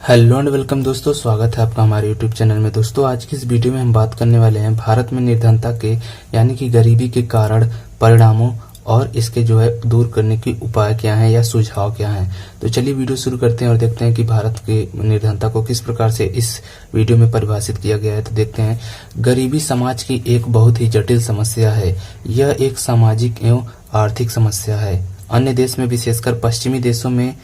Hello and welcome दोस्तों, स्वागत है आपका हमारे यूट्यूब चैनल में। दोस्तों आज की इस वीडियो में हम बात करने वाले हैं भारत में निर्धनता के यानी कि गरीबी के कारण, परिणामों और इसके दूर करने के उपाय क्या हैं या सुझाव क्या हैं। तो चलिए वीडियो शुरू करते हैं और देखते हैं कि भारत के निर्धनता को किस प्रकार से इस वीडियो में परिभाषित किया गया है। तो देखते हैं, गरीबी समाज की एक बहुत ही जटिल समस्या है। यह एक सामाजिक एवं आर्थिक समस्या है। अन्य देश में, विशेषकर पश्चिमी देशों में,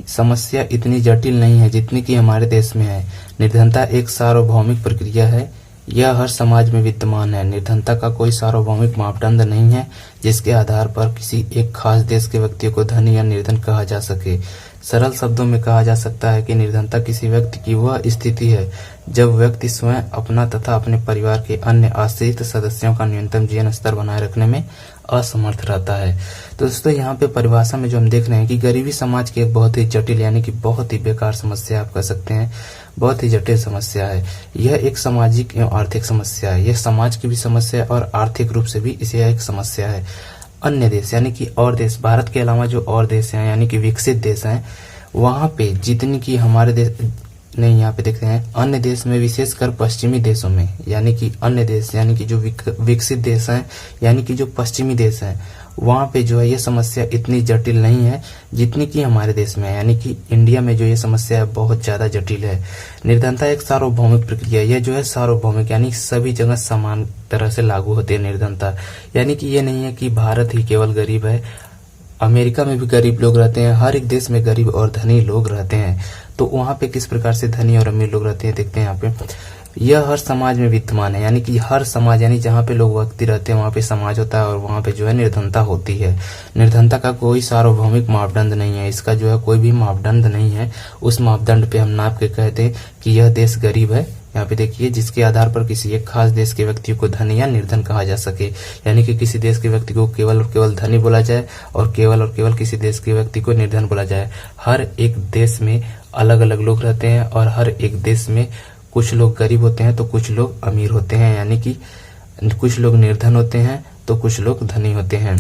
समस्या इतनी जटिल नहीं है जितनी कि हमारे देश में है। निर्धनता एक सार्वभौमिक प्रक्रिया है। यह हर समाज में विद्यमान है। निर्धनता का कोई सार्वभौमिक मापदंड नहीं है जिसके आधार पर किसी एक खास देश के व्यक्ति को धनी या निर्धन कहा जा सके। सरल शब्दों में कहा जा सकता है कि निर्धनता किसी व्यक्ति की वह स्थिति है जब व्यक्ति स्वयं, अपना तथा अपने परिवार के अन्य आश्रित सदस्यों का न्यूनतम जीवन स्तर बनाए रखने में असमर्थ रहता है। तो दोस्तों यहाँ पे परिभाषा में जो हम देख रहे हैं कि गरीबी समाज की एक बहुत ही जटिल यानी कि बहुत ही बेकार समस्या आप कह सकते हैं, बहुत ही जटिल समस्या है। यह एक सामाजिक एवं आर्थिक समस्या है। यह समाज की भी समस्या है और आर्थिक रूप से भी इसे एक समस्या है। अन्य देश यानी कि और देश, भारत के अलावा जो और देश हैं यानी कि विकसित देश हैं, वहां पे जितनी की हमारे देश नहीं, यहाँ पे देखते हैं अन्य देश में, विशेषकर पश्चिमी देशों में, यानी कि अन्य देश यानी कि जो विकसित देश हैं यानी कि जो पश्चिमी देश हैं, वहां पे ये समस्या इतनी जटिल नहीं है जितनी कि हमारे देश में है। यानी कि इंडिया में ये समस्या है बहुत ज्यादा जटिल है। निर्धनता एक सार्वभौमिक प्रक्रिया है। यह सार्वभौमिक यानी सभी जगह समान तरह से लागू होती है निर्धनता। यानी कि ये नहीं है कि भारत ही केवल गरीब है, अमेरिका में भी गरीब लोग रहते हैं। हर एक देश में गरीब और धनी लोग रहते हैं। तो वहां पे किस प्रकार से धनी और अमीर लोग रहते हैं देखते हैं यहाँ पे। यह हर समाज में विद्यमान है। यानी कि हर समाज यानी जहाँ पे लोग व्यक्ति रहते हैं वहां पे समाज होता है और वहां पे निर्धनता होती है। निर्धनता का कोई सार्वभौमिक मापदंड नहीं है। इसका कोई भी मापदंड नहीं है। उस मापदंड पे हम नाप के कहते हैं कि यह देश गरीब है। यहाँ पे देखिए, जिसके आधार पर किसी एक खास देश के व्यक्ति को धनी या निर्धन कहा जा सके। यानी कि किसी देश के व्यक्ति को केवल और केवल धनी बोला जाए और केवल किसी देश के व्यक्ति को निर्धन बोला जाए। हर एक देश में अलग अलग लोग रहते हैं और हर एक देश में कुछ लोग गरीब होते हैं तो कुछ लोग अमीर होते हैं। यानी कि कुछ लोग निर्धन होते हैं तो कुछ लोग धनी होते हैं।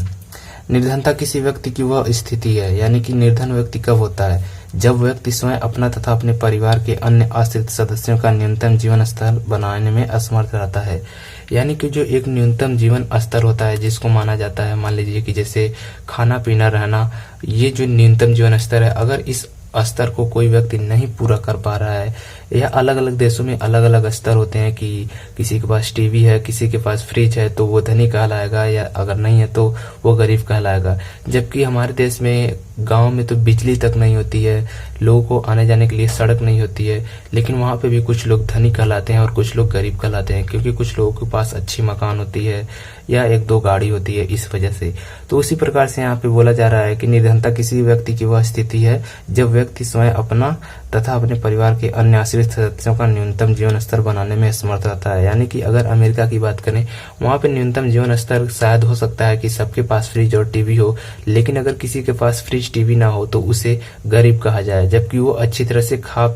निर्धनता किसी व्यक्ति की वह स्थिति है। यानी कि निर्धन व्यक्ति कब होता है? जब व्यक्ति स्वयं, अपना तथा अपने परिवार के अन्य आश्रित सदस्यों का न्यूनतम जीवन स्तर बनाने में असमर्थ रहता है। यानी कि जो एक न्यूनतम जीवन स्तर होता है जिसको माना जाता है, मान लीजिए कि जैसे खाना पीना रहना, ये जो न्यूनतम जीवन स्तर है, अगर इस स्तर को कोई व्यक्ति नहीं पूरा कर पा रहा है, या अलग अलग देशों में अलग अलग स्तर होते हैं कि किसी के पास टीवी है, किसी के पास फ्रिज है तो वो धनी कहलाएगा, या अगर नहीं है तो वो गरीब कहलाएगा। जबकि हमारे देश में गांव में तो बिजली तक नहीं होती है, लोगों को आने जाने के लिए सड़क नहीं होती है, लेकिन वहां पे भी कुछ लोग धनी कहलाते हैं और कुछ लोग गरीब कहलाते हैं, क्योंकि कुछ लोगों के पास अच्छी मकान होती है या एक दो गाड़ी होती है, इस वजह से। तो उसी प्रकार से यहाँ पे बोला जा रहा है कि निर्धनता किसी व्यक्ति की वह स्थिति है जब व्यक्ति स्वयं, अपना तथा अपने परिवार के अन्य आश्रित सदस्यों का न्यूनतम जीवन स्तर बनाने में असमर्थ रहता है। यानी कि अगर अमेरिका की बात करें, वहां पे न्यूनतम जीवन स्तर शायद हो सकता है कि सबके पास फ्रिज और टीवी हो, लेकिन अगर किसी के पास फ्रिज टीवी ना हो तो उसे गरीब कहा जाए, जबकि वो अच्छी तरह से खा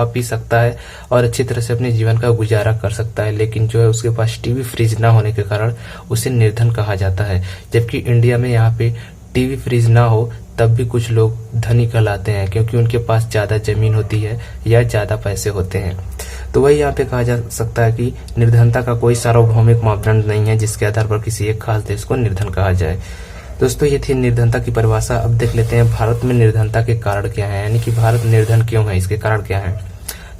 पी सकता है और अच्छी तरह से अपने जीवन का गुजारा कर सकता है, लेकिन उसके पास टीवी फ्रिज ना होने के कारण उसे निर्धन कहा जाता है। जबकि इंडिया में यहाँ पे टीवी फ्रिज ना हो तब भी कुछ लोग धनी कहलाते हैं, क्योंकि उनके पास ज्यादा जमीन होती है या ज्यादा पैसे होते हैं। तो वही यहाँ पे कहा जा सकता है कि निर्धनता का कोई सार्वभौमिक मापदंड नहीं है जिसके आधार पर किसी एक खास देश को निर्धन कहा जाए। दोस्तों ये थी निर्धनता की परिभाषा। अब देख लेते हैं भारत में निर्धनता के कारण क्या है, यानी कि भारत निर्धन क्यों है, इसके कारण क्या है।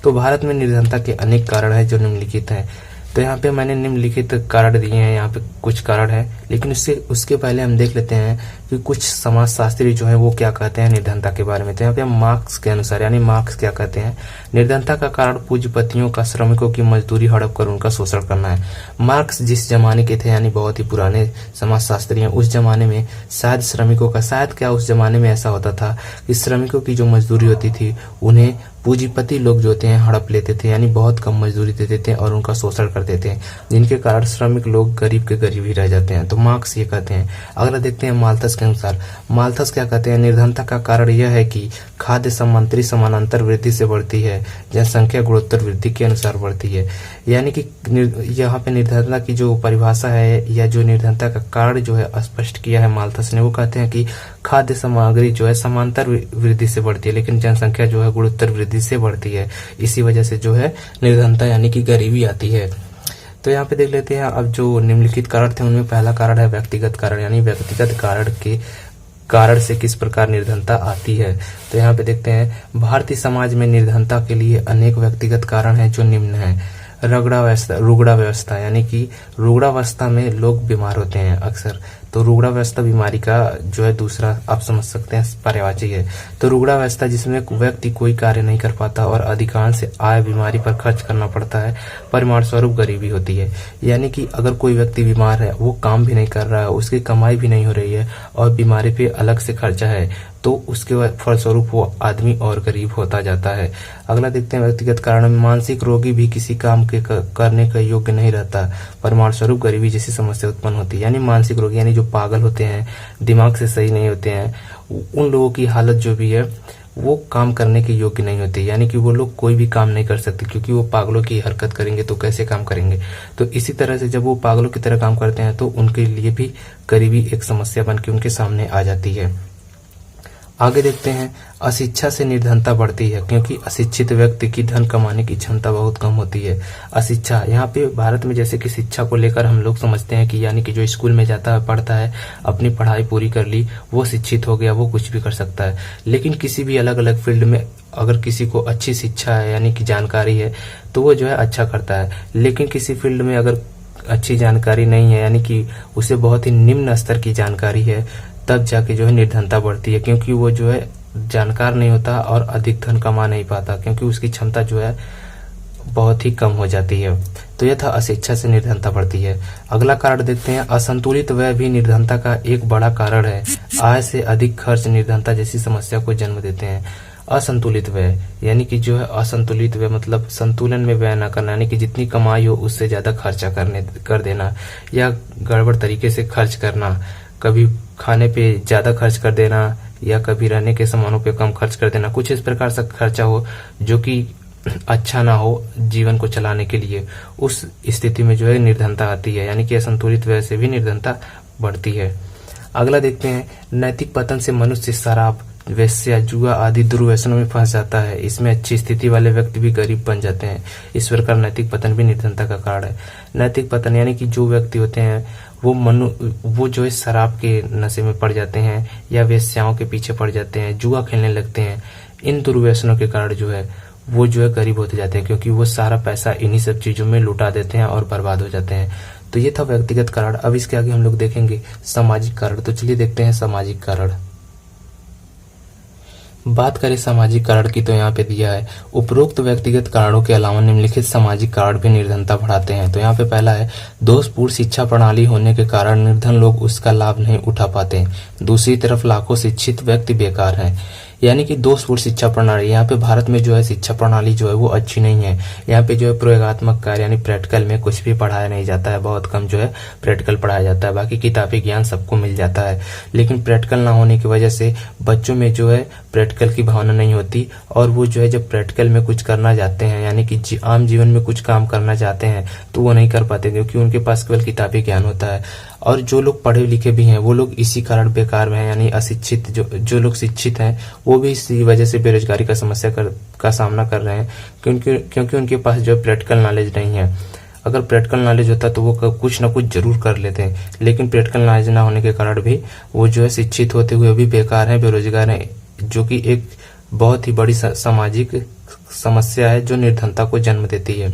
तो भारत में निर्धनता के अनेक कारण है जो निम्नलिखित हैं। तो यहाँ पे मैंने निम्नलिखित कारण दिए हैं, यहाँ पे कुछ कारण है, लेकिन उसके पहले हम देख लेते हैं कि कुछ समाजशास्त्री जो है वो क्या कहते हैं निर्धनता के बारे में। तो यहाँ पे हम मार्क्स के अनुसार, यानी मार्क्स क्या कहते हैं, निर्धनता का कारण पूंजीपतियों का श्रमिकों की मजदूरी हड़प कर उनका शोषण करना है। मार्क्स जिस जमाने के थे, यानी बहुत ही पुराने समाजशास्त्री हैं, उस जमाने में शायद श्रमिकों का, शायद क्या उस जमाने में ऐसा होता था कि श्रमिकों की जो मजदूरी होती थी उन्हें पूंजीपति लोग जो होते हैं हड़प लेते थे, यानी बहुत कम मजदूरी देते थे और उनका शोषण करते थे, जिनके कारण श्रमिक लोग गरीब के गरीब ही रह जाते हैं। तो मार्क्स ये कहते हैं। अगला देखते हैं माल्थस के अनुसार। माल्थस क्या कहते हैं, निर्धनता का कारण यह है कि खाद्य समांतरी समानांतर वृद्धि से बढ़ती है, जनसंख्या गुणोत्तर वृद्धि के अनुसार बढ़ती है। यानी कि यहाँ पे निर्धनता की जो परिभाषा है या जो निर्धनता का कारण जो है स्पष्ट किया है माल्थस ने, वो कहते हैं कि खाद्य सामग्री जो है समांतर वृद्धि से बढ़ती है, लेकिन जनसंख्या जो है गुणोत्तर वृद्धि से बढ़ती है। इसी वजह से जो है निर्धनता यानी कि गरीबी आती है। तो यहाँ पे देख लेते हैं अब जो निम्नलिखित कारण थे उनमें पहला कारण है व्यक्तिगत कारण, यानी व्यक्तिगत कारण से किस प्रकार निर्धनता आती है। तो यहाँ पे देखते हैं भारतीय समाज में निर्धनता के लिए अनेक व्यक्तिगत कारण हैं जो निम्न हैं। रुग्णावस्था यानी कि रुग्णावस्था में लोग बीमार होते हैं अक्सर, तो रुग्णावस्था बीमारी का जो है दूसरा आप समझ सकते हैं पर्यायवाची है। तो रुग्णावस्था जिसमें व्यक्ति कोई कार्य नहीं कर पाता और अधिकांश आय बीमारी पर खर्च करना पड़ता है, परिणाम स्वरूप गरीबी होती है। यानी कि अगर कोई व्यक्ति बीमार है, वो काम भी नहीं कर रहा है, उसकी कमाई भी नहीं हो रही है और बीमारी पे अलग से खर्चा है, तो उसके फलस्वरूप वो आदमी और गरीब होता जाता है। अगला देखते हैं व्यक्तिगत कारण में मानसिक रोगी भी किसी काम के करने का योग्य नहीं रहता, परिणाम स्वरूप गरीबी जैसी समस्या उत्पन्न होती है। यानी मानसिक रोगी यानी जो पागल होते हैं, दिमाग से सही नहीं होते हैं, उन लोगों की हालत जो भी है वो काम करने के योग्य नहीं होती, यानी कि वो लोग कोई भी काम नहीं कर सकते, क्योंकि वो पागलों की हरकत करेंगे तो कैसे काम करेंगे। तो इसी तरह से जब वो पागलों की तरह काम करते हैं तो उनके लिए भी गरीबी एक समस्या बन के उनके सामने आ जाती है। आगे देखते हैं अशिक्षा से निर्धनता बढ़ती है, क्योंकि अशिक्षित व्यक्ति की धन कमाने की क्षमता बहुत कम होती है। अशिक्षा यहाँ पे भारत में जैसे कि शिक्षा को लेकर हम लोग समझते हैं कि यानी कि जो स्कूल में जाता है, पढ़ता है, अपनी पढ़ाई पूरी कर ली, वो शिक्षित हो गया, वो कुछ भी कर सकता है। लेकिन किसी भी अलग अलग फील्ड में अगर किसी को अच्छी शिक्षा है यानी कि जानकारी है तो वो जो है अच्छा करता है। लेकिन किसी फील्ड में अगर अच्छी जानकारी नहीं है, यानी कि उसे बहुत ही निम्न स्तर की जानकारी है, तब जाके जो है निर्धनता बढ़ती है, क्योंकि वो जो है जानकार नहीं होता और अधिक धन कमा नहीं पाता, क्योंकि उसकी क्षमता जो है बहुत ही कम हो जाती है। तो यह था अशिक्षा से निर्धनता बढ़ती है। अगला कारण देखते हैं असंतुलित व्यय भी निर्धनता का एक बड़ा कारण है। आय से अधिक खर्च निर्धनता जैसी समस्या को जन्म देते हैं। असंतुलित व्यय यानी कि जो है असंतुलित व्यय मतलब संतुलन में व्यय न करना, यानी कि जितनी कमाई हो उससे ज्यादा खर्चा कर देना या गड़बड़ तरीके से खर्च करना, कभी खाने पे ज्यादा खर्च कर देना या कभी रहने के सामानों पे कम खर्च कर देना। कुछ इस प्रकार से खर्चा हो जो कि अच्छा ना हो जीवन को चलाने के लिए, उस स्थिति में जो है निर्धनता आती है, यानी कि असंतुलित व्यय से भी निर्धनता बढ़ती है। अगला देखते हैं नैतिक पतन से मनुष्य शराब, वेश्या, जुआ आदि दुर्व्यसनों में फंस जाता है। इसमें अच्छी स्थिति वाले व्यक्ति भी गरीब बन जाते हैं। इस प्रकार नैतिक पतन भी निर्धनता का कारण है। नैतिक पतन यानी कि जो व्यक्ति होते हैं वो जो है शराब के नशे में पड़ जाते हैं या वेश्याओं के पीछे पड़ जाते हैं, जुआ खेलने लगते हैं। इन दुर्व्यसनों के कारण जो है वो जो है गरीब होते जाते हैं, क्योंकि वो सारा पैसा इन्हीं सब चीजों में लुटा देते हैं और बर्बाद हो जाते हैं। तो ये था व्यक्तिगत कारण। अब इसके आगे हम लोग देखेंगे सामाजिक कारण। तो चलिए देखते हैं सामाजिक कारण। बात करें सामाजिक कारण की तो यहाँ पे दिया है उपरोक्त व्यक्तिगत कारणों के अलावा निम्नलिखित सामाजिक कारण भी निर्धनता बढ़ाते हैं। तो यहाँ पे पहला है दोषपूर्ण शिक्षा प्रणाली होने के कारण निर्धन लोग उसका लाभ नहीं उठा पाते। दूसरी तरफ लाखों शिक्षित व्यक्ति बेकार हैं, यानी कि दोषपूर्ण शिक्षा प्रणाली। यहाँ पे भारत में जो है शिक्षा प्रणाली जो है वो अच्छी नहीं है। यहाँ पे जो है प्रयोगात्मक कार्य यानी प्रैक्टिकल में कुछ भी पढ़ाया नहीं जाता है, बहुत कम जो है प्रैक्टिकल पढ़ाया जाता है। बाकी किताबी ज्ञान सबको मिल जाता है, लेकिन प्रैक्टिकल ना होने की वजह से बच्चों में जो है प्रैक्टिकल की भावना नहीं होती और वो जो है जब प्रैक्टिकल में कुछ करना चाहते हैं यानी कि आम जीवन में कुछ काम करना चाहते हैं तो वो नहीं कर पाते, क्योंकि उनके पास केवल किताबी ज्ञान होता है। और जो लोग पढ़े लिखे भी हैं वो लोग इसी कारण बेकार में हैं, यानी अशिक्षित जो लोग शिक्षित हैं वो भी इसी वजह से बेरोजगारी का समस्या का सामना कर रहे हैं, क्योंकि उनके पास जो प्रैक्टिकल नॉलेज नहीं है। अगर प्रैक्टिकल नॉलेज होता तो वो कुछ ना कुछ जरूर कर लेते हैं, लेकिन प्रैक्टिकल नॉलेज ना होने के कारण भी वो जो है शिक्षित होते हुए भी बेकार हैं, बेरोजगार हैं, जो कि एक बहुत ही बड़ी सामाजिक समस्या है जो निर्धनता को जन्म देती है।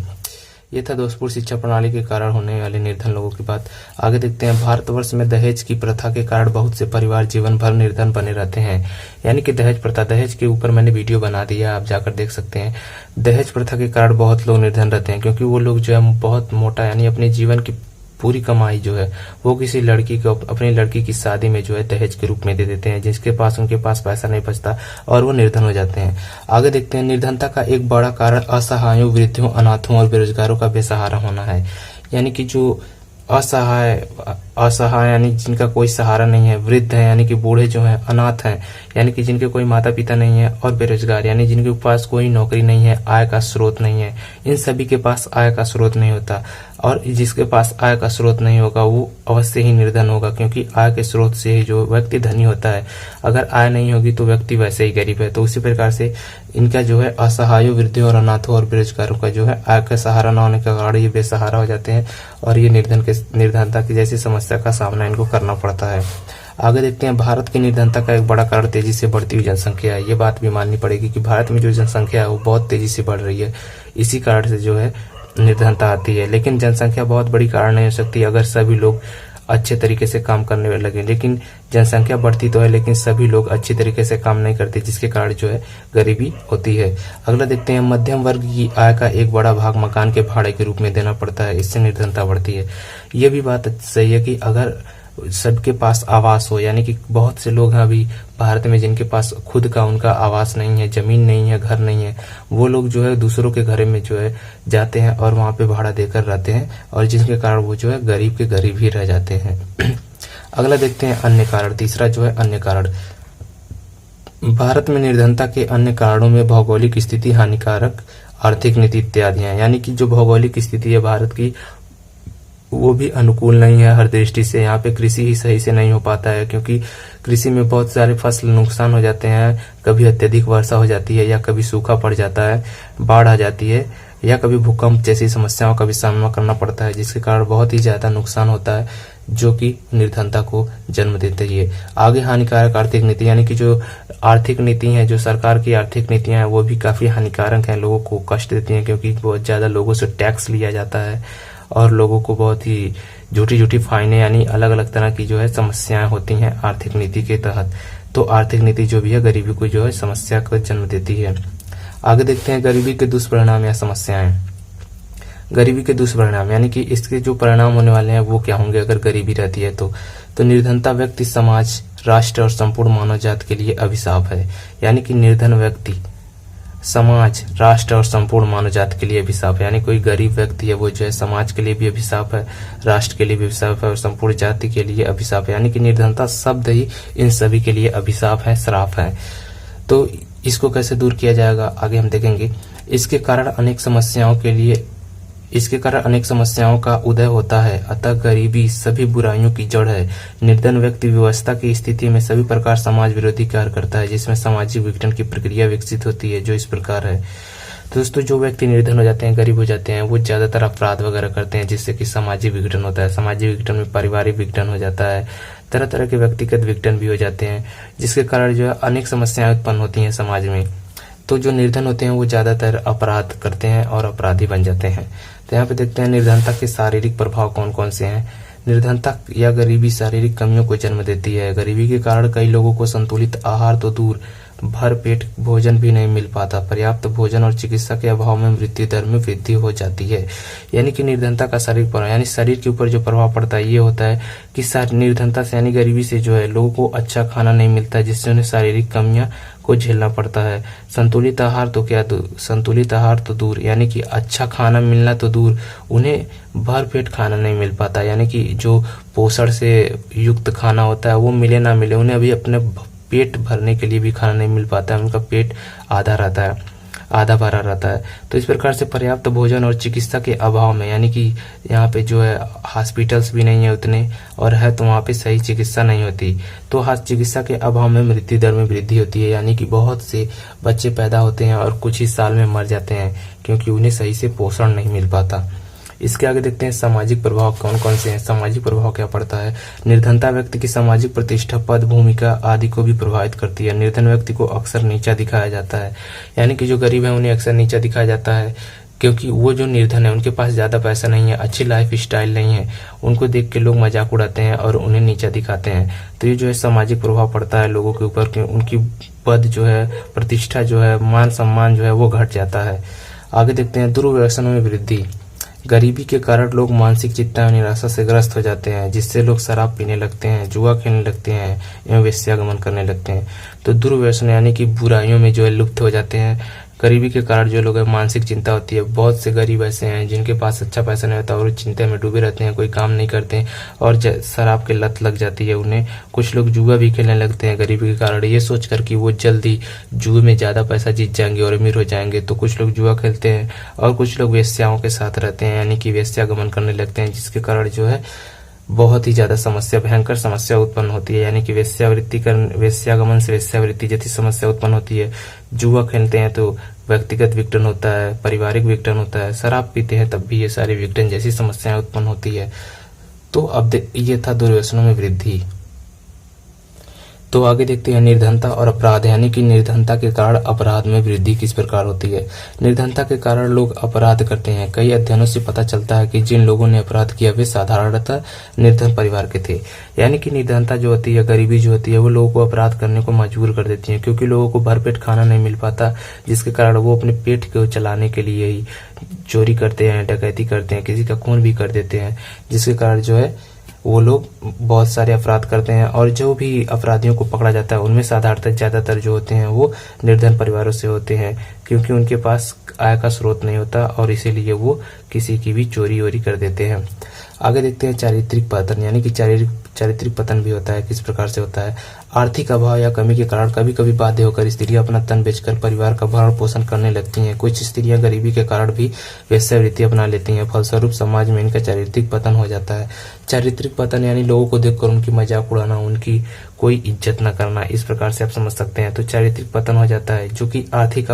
ये था दोषपूर्ण शिक्षा प्रणाली के कारण होने वाले निर्धन लोगों की बात। आगे देखते हैं भारतवर्ष में दहेज की प्रथा के कारण बहुत से परिवार जीवन भर निर्धन बने रहते हैं। यानी कि दहेज प्रथा, दहेज के ऊपर मैंने वीडियो बना दिया, आप जाकर देख सकते हैं। दहेज प्रथा के कारण बहुत लोग निर्धन रहते हैं, क्योंकि वो लोग जो है बहुत मोटा यानी अपने जीवन की पूरी कमाई जो है वो किसी लड़की को, अपनी लड़की की शादी में जो है दहेज के रूप में दे देते हैं, जिसके पास उनके पास पैसा नहीं बचता और वो निर्धन हो जाते हैं। आगे देखते हैं निर्धनता का एक बड़ा कारण असहायों, वृद्धों, अनाथों और बेरोजगारों का बेसहारा होना है। यानी कि जो असहाय असहाय यानी जिनका कोई सहारा नहीं है, वृद्ध है यानी कि बूढ़े जो हैं, अनाथ हैं यानी कि जिनके कोई माता पिता नहीं है, और बेरोजगार यानी जिनके पास कोई नौकरी नहीं है, आय का स्रोत नहीं है। इन सभी के पास आय का स्रोत नहीं होता, और जिसके पास आय का स्रोत नहीं होगा वो अवश्य ही निर्धन होगा, क्योंकि आय के स्रोत से ही जो व्यक्ति धनी होता है। अगर आय नहीं होगी तो व्यक्ति वैसे ही गरीब है। तो उसी प्रकार से इनका जो है असहायों, वृद्धों और अनाथों और बेरोजगारों का जो है आय का सहारा न होने के कारण ये बेसहारा हो जाते हैं, और ये निर्धनता की जैसी समस्या का सामना इनको करना पड़ता है। आगे देखते हैं, भारत की निर्धनता का एक बड़ा कारण तेजी से बढ़ती हुई जनसंख्या है। ये बात भी माननी पड़ेगी कि भारत में जो जनसंख्या है वो बहुत तेजी से बढ़ रही है, इसी कारण से जो है निर्धनता आती है। लेकिन जनसंख्या बहुत बड़ी कारण नहीं हो सकती अगर सभी लोग अच्छे तरीके से काम करने लगे। लेकिन जनसंख्या बढ़ती तो है, लेकिन सभी लोग अच्छी तरीके से काम नहीं करते, जिसके कारण जो है गरीबी होती है। अगला देखते हैं, मध्यम वर्ग की आय का एक बड़ा भाग मकान के भाड़े के रूप में देना पड़ता है, इससे निर्धनता बढ़ती है। ये भी बात सही है कि अगर सबके पास आवास हो, यानी कि बहुत से लोग हैं अभी भारत में जिनके पास खुद का उनका आवास नहीं है, जमीन नहीं है, घर नहीं है, वो लोग जो है दूसरों के घर में जो है जाते हैं और वहां पे भाड़ा देकर रहते हैं, और जिसके कारण वो जो है गरीब के गरीब ही रह जाते हैं। अगला देखते हैं, अन्य कारण। तीसरा जो है अन्य कारण। भारत में निर्धनता के अन्य कारणों में भौगोलिक स्थिति, हानिकारक आर्थिक नीति इत्यादि हैं। यानी कि जो भौगोलिक स्थिति है भारत की वो भी अनुकूल नहीं है हर दृष्टि से। यहाँ पे कृषि ही सही से नहीं हो पाता है, क्योंकि कृषि में बहुत सारे फसल नुकसान हो जाते हैं। कभी अत्यधिक वर्षा हो जाती है, या कभी सूखा पड़ जाता है, बाढ़ आ जाती है, या कभी भूकंप जैसी समस्याओं का भी सामना करना पड़ता है, जिसके कारण बहुत ही ज्यादा नुकसान होता है, जो कि निर्धनता को जन्म देते ही। आगे हानिकारक आर्थिक नीति, यानी कि जो आर्थिक नीति है, जो सरकार की आर्थिक नीतियां हैं वो भी काफी हानिकारक हैं, लोगों को कष्ट देती हैं, क्योंकि बहुत ज्यादा लोगों से टैक्स लिया जाता है और लोगों को बहुत ही झूठी झूठी फाइनें, यानी अलग अलग तरह की जो है समस्याएं होती हैं आर्थिक नीति के तहत। तो आर्थिक नीति जो भी है गरीबी को जो है समस्या को जन्म देती है। आगे देखते हैं, गरीबी के दुष्परिणाम या समस्याएं। गरीबी के दुष्परिणाम, यानी कि इसके जो परिणाम होने वाले हैं वो क्या होंगे अगर गरीबी रहती है तो निर्धनता व्यक्ति, समाज, राष्ट्र और संपूर्ण मानव जाति के लिए अभिशाप है। यानी कि निर्धन व्यक्ति समाज, राष्ट्र और संपूर्ण मानव जाति के लिए अभिशाप है। यानी कोई गरीब व्यक्ति है वो जो है समाज के लिए भी अभिशाप है, राष्ट्र के लिए भी अभिशाप है और संपूर्ण जाति के लिए अभिशाप है। यानी कि निर्धनता शब्द ही इन सभी के लिए अभिशाप है, श्राप है। तो इसको कैसे दूर किया जाएगा आगे हम देखेंगे। इसके कारण अनेक समस्याओं का उदय होता है। अतः गरीबी सभी बुराइयों की जड़ है। निर्धन व्यक्ति व्यवस्था की स्थिति में सभी प्रकार समाज विरोधी कार्य करता है, जिसमें सामाजिक विघटन की प्रक्रिया विकसित होती है, जो इस प्रकार है। तो दोस्तों, जो व्यक्ति निर्धन हो जाते हैं, गरीब हो जाते हैं, वो ज्यादातर अपराध वगैरह करते हैं, जिससे कि सामाजिक विघटन होता है। सामाजिक विघटन में पारिवारिक विघटन हो जाता है, तरह तरह के व्यक्तिगत विघटन भी हो जाते हैं, जिसके कारण जो है अनेक समस्याएं उत्पन्न होती हैं समाज में। तो जो निर्धन होते हैं वो ज्यादातर अपराध करते हैं और अपराधी बन जाते हैं। तो यहाँ पे देखते हैं निर्धनता के शारीरिक प्रभाव कौन कौन से हैं। निर्धनता या गरीबी शारीरिक कमियों को जन्म देती है। गरीबी के कारण कई लोगों को संतुलित आहार तो दूर, भर पेट भोजन भी नहीं मिल पाता। पर्याप्त भोजन और चिकित्सा के अभाव में मृत्यु दर में वृद्धि हो जाती है। यानी कि निर्धनता का शारीरिक प्रभाव, यानी शरीर के ऊपर जो प्रभाव पड़ता है ये होता है कि निर्धनता से यानी गरीबी से जो है लोगों को अच्छा खाना नहीं मिलता, जिससे उन्हें शारीरिक कमियां को झेलना पड़ता है। संतुलित आहार तो दूर, यानी कि अच्छा खाना मिलना तो दूर, उन्हें भर पेट खाना नहीं मिल पाता। यानी कि जो पोषण से युक्त खाना होता है वो मिले ना मिले, उन्हें अभी अपने पेट भरने के लिए भी खाना नहीं मिल पाता है। उनका पेट आधा भरा रहता है। तो इस प्रकार से पर्याप्त भोजन और चिकित्सा के अभाव में, यानी कि यहाँ पे जो है हॉस्पिटल्स भी नहीं है उतने, और है तो वहाँ पे सही चिकित्सा नहीं होती। तो चिकित्सा के अभाव में मृत्यु दर में वृद्धि होती है। यानी कि बहुत से बच्चे पैदा होते हैं और कुछ ही साल में मर जाते हैं, क्योंकि उन्हें सही से पोषण नहीं मिल पाता। इसके आगे देखते हैं सामाजिक प्रभाव कौन कौन से हैं। सामाजिक प्रभाव क्या पड़ता है। निर्धनता व्यक्ति की सामाजिक प्रतिष्ठा, पद, भूमिका आदि को भी प्रभावित करती है। निर्धन व्यक्ति को अक्सर नीचा दिखाया जाता है। यानी कि जो गरीब है उन्हें अक्सर नीचा दिखाया जाता है, क्योंकि वो जो निर्धन है उनके पास ज्यादा पैसा नहीं है, अच्छी लाइफ स्टाइल नहीं है, उनको देख के लोग मजाक उड़ाते हैं और उन्हें नीचा दिखाते हैं। तो ये जो है सामाजिक प्रभाव पड़ता है लोगों के ऊपर, कि उनकी पद जो है, प्रतिष्ठा जो है, मान सम्मान जो है वो घट जाता है। आगे देखते हैं दुर्व्यसनों में वृद्धि। गरीबी के कारण लोग मानसिक चिंता और निराशा से ग्रस्त हो जाते हैं, जिससे लोग शराब पीने लगते हैं, जुआ खेलने लगते हैं एवं वेश्यागमन करने लगते हैं। तो दुर्व्यसन यानी कि बुराइयों में जो है लुप्त हो जाते हैं। गरीबी के कारण जो लोग मानसिक चिंता होती है। बहुत से गरीब ऐसे हैं जिनके पास अच्छा पैसा नहीं होता और चिंता में डूबे रहते हैं, कोई काम नहीं करते हैं और शराब की लत लग जाती है उन्हें। कुछ लोग जुआ भी खेलने लगते हैं गरीबी के कारण, ये सोचकर कि वो जल्दी जुए में ज्यादा पैसा जीत जाएंगे और अमीर हो जाएंगे। तो कुछ लोग जुआ खेलते हैं और कुछ लोग वेश्याओं के साथ रहते हैं, यानी कि वेश्यागमन करने लगते हैं, जिसके कारण जो है बहुत ही ज्यादा समस्या, भयंकर समस्या उत्पन्न होती है। यानी कि वेश्यागमन से वेश्यावृत्ति जैसी समस्या उत्पन्न होती है। जुआ खेलते हैं तो व्यक्तिगत विघटन होता है, पारिवारिक विघटन होता है। शराब पीते हैं तब भी ये सारी विघटन जैसी समस्याएं उत्पन्न होती है। तो अब ये था दुर्व्यसनों में वृद्धि। तो आगे देखते हैं निर्धनता और अपराध, यानी कि निर्धनता के कारण अपराध में वृद्धि किस प्रकार होती है। निर्धनता के कारण लोग अपराध करते हैं। कई अध्ययनों से पता चलता है कि जिन लोगों ने अपराध किया वे साधारणतः निर्धन परिवार के थे। यानी कि निर्धनता जो होती है, गरीबी जो होती है, वो लोगों को अपराध करने को मजबूर कर देती है, क्योंकि लोगों को भरपेट खाना नहीं मिल पाता, जिसके कारण वो अपने पेट को चलाने के लिए ही चोरी करते हैं, डकैती करते हैं, किसी का खून भी कर देते हैं, जिसके कारण जो है वो लोग बहुत सारे अपराध करते हैं। और जो भी अपराधियों को पकड़ा जाता है उनमें साधारणतः ज्यादातर जो होते हैं वो निर्धन परिवारों से होते हैं, क्योंकि उनके पास आय का स्रोत नहीं होता और इसीलिए वो किसी की भी चोरी वोरी कर देते हैं। आगे देखते हैं चारित्रिक पतन, यानी कि चारित्रिक पतन भी होता है। किस प्रकार से होता है। आर्थिक अभाव या कमी के कारण कभी कभी बाध्य होकर स्त्रियां अपना तन बेचकर परिवार का भरण पोषण करने लगती हैं। कुछ स्त्रियां गरीबी के कारण भी वेश्यावृत्ति अपना लेती हैं, फलस्वरूप समाज में इनका चारित्रिक पतन हो जाता है। चारित्रिक पतन यानी लोगों को देखकर उनकी मजाक उड़ाना, उनकी कोई इज्जत न करना, इस प्रकार से आप समझ सकते हैं। तो चारित्रिक पतन हो जाता है, जो कि आर्थिक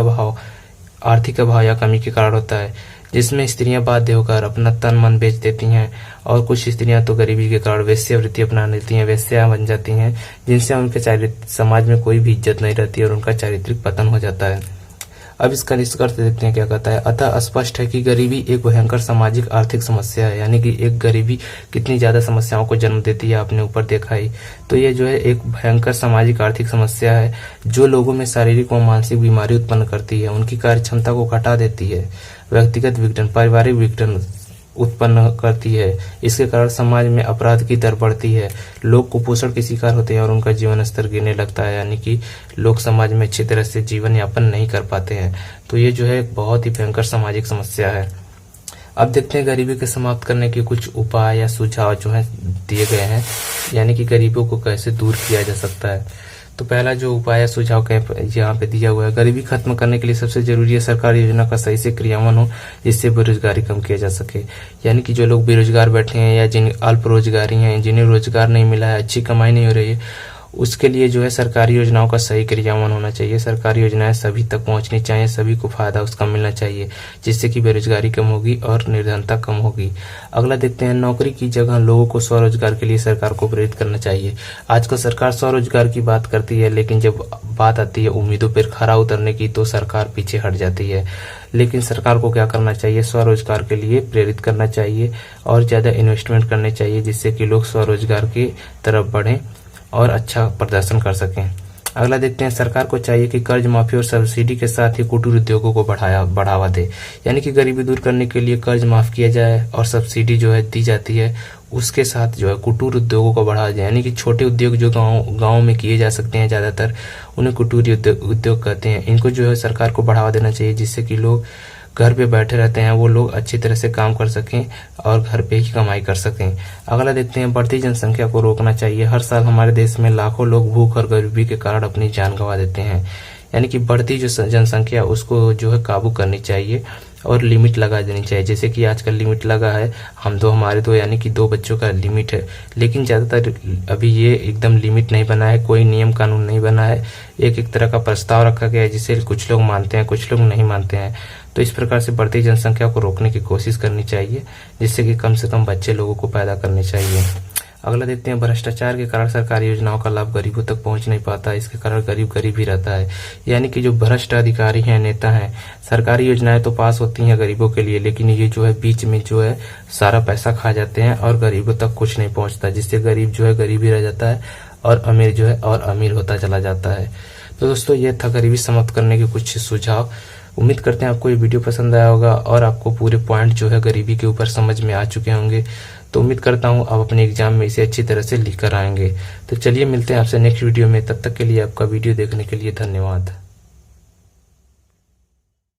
अभाव या कमी के कारण होता है, जिसमें स्त्रियां बाध्य होकर अपना तन मन बेच देती हैं। और कुछ स्त्रियां तो गरीबी के कारण वेश्यावृत्ति अपना लेती हैं, वेश्या बन जाती हैं, जिनसे उनके समाज में कोई भी इज्जत नहीं रहती और उनका चारित्रिक पतन हो जाता है। अब इसका निष्कर्ष देखते हैं क्या कहता है। अतः स्पष्ट है कि गरीबी एक भयंकर सामाजिक आर्थिक समस्या है, यानी कि एक गरीबी कितनी ज्यादा समस्याओं को जन्म देती है आपने ऊपर देखा ही। तो ये जो है एक भयंकर सामाजिक आर्थिक समस्या है, जो लोगों में शारीरिक व मानसिक बीमारी उत्पन्न करती है, उनकी कार्य क्षमता को घटा देती है, व्यक्तिगत विघटन, पारिवारिक विघटन उत्पन्न करती है। इसके कारण समाज में अपराध की दर बढ़ती है, लोग कुपोषण के शिकार होते हैं और उनका जीवन स्तर गिरने लगता है, यानी कि लोग समाज में अच्छी तरह से जीवन यापन नहीं कर पाते हैं। तो ये जो है एक बहुत ही भयंकर सामाजिक समस्या है। अब देखते हैं गरीबी को समाप्त करने के कुछ उपाय या सुझाव जो है दिए गए हैं, यानी कि गरीबों को कैसे दूर किया जा सकता है। तो पहला जो उपाय या सुझाव यहाँ पे दिया हुआ है, गरीबी खत्म करने के लिए सबसे जरूरी है सरकारी योजना का सही से क्रियान्वयन हो, जिससे बेरोजगारी कम किया जा सके। यानी कि जो लोग बेरोजगार बैठे हैं या जिन अल्प रोजगारी हैं, जिन्हें रोजगार नहीं मिला है, अच्छी कमाई नहीं हो रही है, उसके लिए जो है सरकारी योजनाओं का सही क्रियान्वयन होना चाहिए। सरकारी योजनाएं सभी तक पहुंचनी चाहिए, सभी को फायदा उसका मिलना चाहिए, जिससे कि बेरोजगारी कम होगी और निर्धनता कम होगी। अगला देखते हैं, नौकरी की जगह लोगों को स्वरोजगार के लिए सरकार को प्रेरित करना चाहिए। आजकल सरकार स्वरोजगार की बात करती है, लेकिन जब बात आती है उम्मीदों पर खरा उतरने की तो सरकार पीछे हट जाती है। लेकिन सरकार को क्या करना चाहिए, स्वरोजगार के लिए प्रेरित करना चाहिए और ज्यादा इन्वेस्टमेंट करने चाहिए, जिससे कि लोग स्वरोजगार की तरफ बढ़ें और अच्छा प्रदर्शन कर सकें। अगला देखते हैं, सरकार को चाहिए कि कर्ज माफी और सब्सिडी के साथ ही कुटीर उद्योगों को बढ़ावा दे। यानी कि गरीबी दूर करने के लिए कर्ज माफ किया जाए और सब्सिडी जो है दी जाती है, उसके साथ जो है कुटीर उद्योगों को बढ़ावा जाए। यानी कि छोटे उद्योग जो गाँव में किए जा सकते हैं ज्यादातर, उन्हें कुटीर उद्योग कहते हैं। इनको जो है सरकार को बढ़ावा देना चाहिए, जिससे कि लोग घर पे बैठे रहते हैं वो लोग अच्छी तरह से काम कर सकें और घर पे ही कमाई कर सकें। अगला देखते हैं, बढ़ती जनसंख्या को रोकना चाहिए। हर साल हमारे देश में लाखों लोग भूख और गरीबी के कारण अपनी जान गंवा देते हैं। यानी कि बढ़ती जो जनसंख्या उसको जो है काबू करनी चाहिए और लिमिट लगा देनी चाहिए। जैसे कि आजकल लिमिट लगा है, हमारे दो यानी कि 2 बच्चों का लिमिट है, लेकिन ज्यादातर अभी ये एकदम लिमिट नहीं बना है, कोई नियम कानून नहीं बना है। एक तरह का प्रस्ताव रखा गया है, जिसे कुछ लोग मानते हैं, कुछ लोग नहीं मानते हैं। तो इस प्रकार से बढ़ती जनसंख्या को रोकने की कोशिश करनी चाहिए, जिससे कि कम से कम बच्चे लोगों को पैदा करने चाहिए। अगला देखते हैं, भ्रष्टाचार के कारण सरकारी योजनाओं का लाभ गरीबों तक पहुंच नहीं पाता, इसके कारण गरीब ही रहता है। यानी कि जो भ्रष्ट अधिकारी हैं, नेता हैं, सरकारी योजनाएं तो पास होती हैं गरीबों के लिए, लेकिन ये जो है बीच में जो है सारा पैसा खा जाते हैं और गरीबों तक कुछ नहीं पहुंचता, जिससे गरीब जो है गरीब ही रह जाता है और अमीर जो है और अमीर होता चला जाता है। तो दोस्तों, ये था गरीबी समाप्त करने के कुछ सुझाव। उम्मीद करते हैं आपको ये वीडियो पसंद आया होगा और आपको पूरे पॉइंट जो है गरीबी के ऊपर समझ में आ चुके होंगे। तो उम्मीद करता हूँ आप अपने एग्जाम में इसे अच्छी तरह से लिख कर आएंगे। तो चलिए मिलते हैं आपसे नेक्स्ट वीडियो में, तब तक के लिए आपका वीडियो देखने के लिए धन्यवाद।